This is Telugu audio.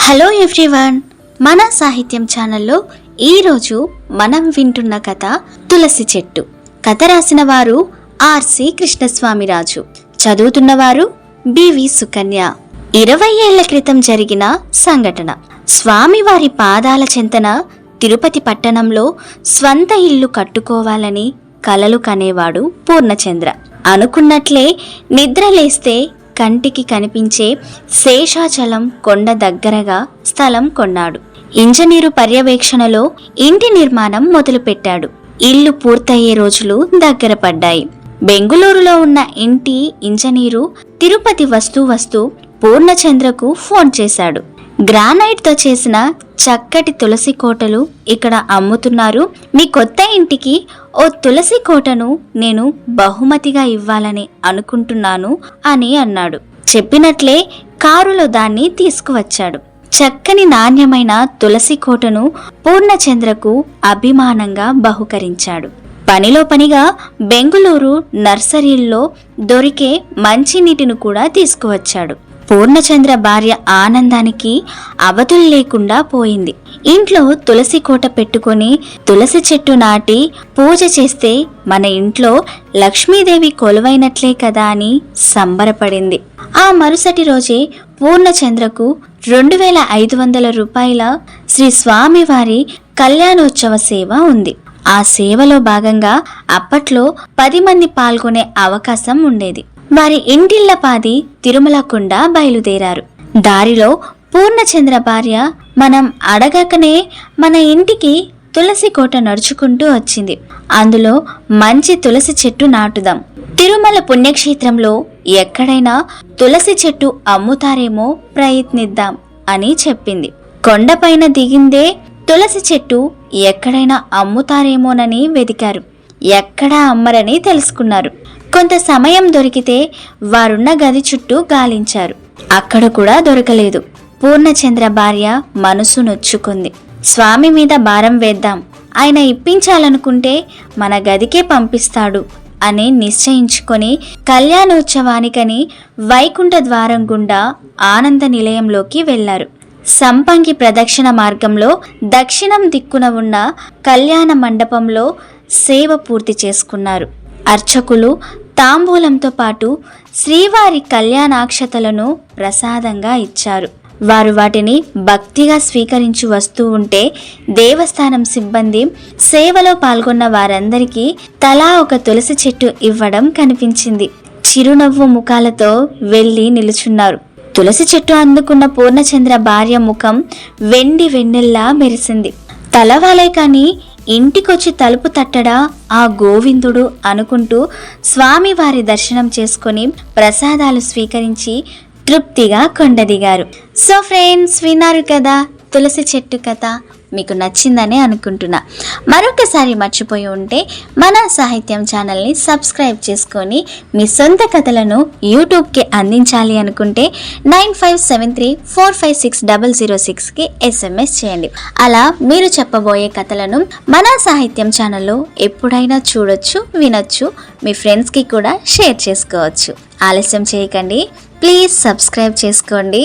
హలో ఎవ్రీవన్, మన సాహిత్యం ఛానల్లో ఈరోజు మనం వింటున్న కథ తులసి చెట్టు. కథ రాసిన వారు ఆర్సి కృష్ణస్వామిరాజు, చదువుతున్నవారు బివి సుకన్య. 20 ఏళ్ల క్రితం జరిగిన సంఘటన. స్వామివారి పాదాల చెంతన తిరుపతి పట్టణంలో స్వంత ఇల్లు కట్టుకోవాలని కలలు కనేవాడు పూర్ణచంద్ర. అనుకున్నట్లే నిద్రలేస్తే కంటికి కనిపించే శేషాచలం కొండ దగ్గరగా స్థలం కొన్నాడు. ఇంజనీరు పర్యవేక్షణలో ఇంటి నిర్మాణం మొదలుపెట్టాడు. ఇల్లు పూర్తయ్యే రోజులు దగ్గర పడ్డాయి. బెంగుళూరులో ఉన్న ఇంటి ఇంజనీరు తిరుపతి వస్తూ పూర్ణచంద్రకు ఫోన్ చేశాడు. గ్రానైట్తో చేసిన చక్కటి తులసి కోటలు ఇక్కడ అమ్ముతున్నారు. మీ కొత్త ఇంటికి ఓ తులసి కోటను నేను బహుమతిగా ఇవ్వాలని అనుకుంటున్నాను అని అన్నాడు. చెప్పినట్లే కారులో దాన్ని తీసుకువచ్చాడు. చక్కని నాణ్యమైన తులసి కోటను పూర్ణచంద్రకు అభిమానంగా బహుకరించాడు. పనిలో పనిగా బెంగుళూరు నర్సరీల్లో దొరికే మంచినీటిని కూడా తీసుకువచ్చాడు. పూర్ణచంద్ర భార్య ఆనందానికి అవధులు లేకుండా పోయింది. ఇంట్లో తులసి కోట పెట్టుకొని తులసి చెట్టు నాటి పూజ చేస్తే మన ఇంట్లో లక్ష్మీదేవి కొలువైనట్లే కదా అని సంబరపడింది. ఆ మరుసటి రోజే పూర్ణచంద్రకు 2500 రూపాయల శ్రీ స్వామివారి కళ్యాణోత్సవ సేవ ఉంది. ఆ సేవలో భాగంగా అప్పట్లో 10 మంది పాల్గొనే అవకాశం ఉండేది. వారి ఇంటిళ్లపాది తిరుమలకొండ బయలుదేరారు. దారిలో పూర్ణచంద్ర భార్య మనం అడగకనే మన ఇంటికి తులసి కోట నడుచుకుంటూ వచ్చింది. అందులో మంచి తులసి చెట్టు నాటుదాం. తిరుమల పుణ్యక్షేత్రంలో ఎక్కడైనా తులసి చెట్టు అమ్ముతారేమో ప్రయత్నిద్దాం అని చెప్పింది. కొండపైన దిగిందే తులసి చెట్టు ఎక్కడైనా అమ్ముతారేమోనని వెతికారు. ఎక్కడా అమ్మరని తెలుసుకున్నారు. కొంత సమయం దొరికితే వారున్న గది చుట్టూ గాలించారు. అక్కడ కూడా దొరకలేదు. పూర్ణచంద్ర భార్య మనసు నొచ్చుకుంది. స్వామి మీద భారం వేద్దాం, ఆయన ఇప్పించాలనుకుంటే మన గదికే పంపిస్తాడు అని నిశ్చయించుకొని కళ్యాణోత్సవానికని వైకుంఠ ద్వారం గుండా ఆనంద నిలయంలోకి వెళ్లారు. సంపంగి ప్రదక్షిణ మార్గంలో దక్షిణం దిక్కున ఉన్న కళ్యాణ మండపంలో సేవ పూర్తి చేసుకున్నారు. అర్చకులు తాంబూలంతో పాటు శ్రీవారి కళ్యాణాక్షతలను ప్రసాదంగా ఇచ్చారు. వారు వాటిని భక్తిగా స్వీకరించి వస్తూ ఉంటే దేవస్థానం సిబ్బంది సేవలో పాల్గొన్న వారందరికీ తలా ఒక తులసి చెట్టు ఇవ్వడం కనిపించింది. చిరునవ్వు ముఖాలతో వెళ్లి నిలుచున్నారు. తులసి చెట్టు అందుకున్న పూర్ణచంద్ర భార్య ముఖం వెండి వెన్నెల్లా మెరిసింది. తలవాలే కాని ఇంటికొచ్చి తలుపు తట్టడా ఆ గోవిందుడు అనుకుంటూ స్వామివారి దర్శనం చేసుకొని ప్రసాదాలు స్వీకరించి తృప్తిగా కొండదిగారు. సో ఫ్రెండ్స్, విన్నారు కదా తులసి చెట్టు కథ. మీకు నచ్చిందని అనుకుంటున్నా. మరొకసారి మర్చిపోయి ఉంటే మన సాహిత్యం ఛానల్ని సబ్స్క్రైబ్ చేసుకొని మీ సొంత కథలను యూట్యూబ్కి అందించాలి అనుకుంటే 9573456006కి SMS చేయండి. అలా మీరు చెప్పబోయే కథలను మన సాహిత్యం ఛానల్లో ఎప్పుడైనా చూడొచ్చు, వినొచ్చు. మీ ఫ్రెండ్స్కి కూడా షేర్ చేసుకోవచ్చు. ఆలస్యం చేయకండి, ప్లీజ్ సబ్స్క్రైబ్ చేసుకోండి.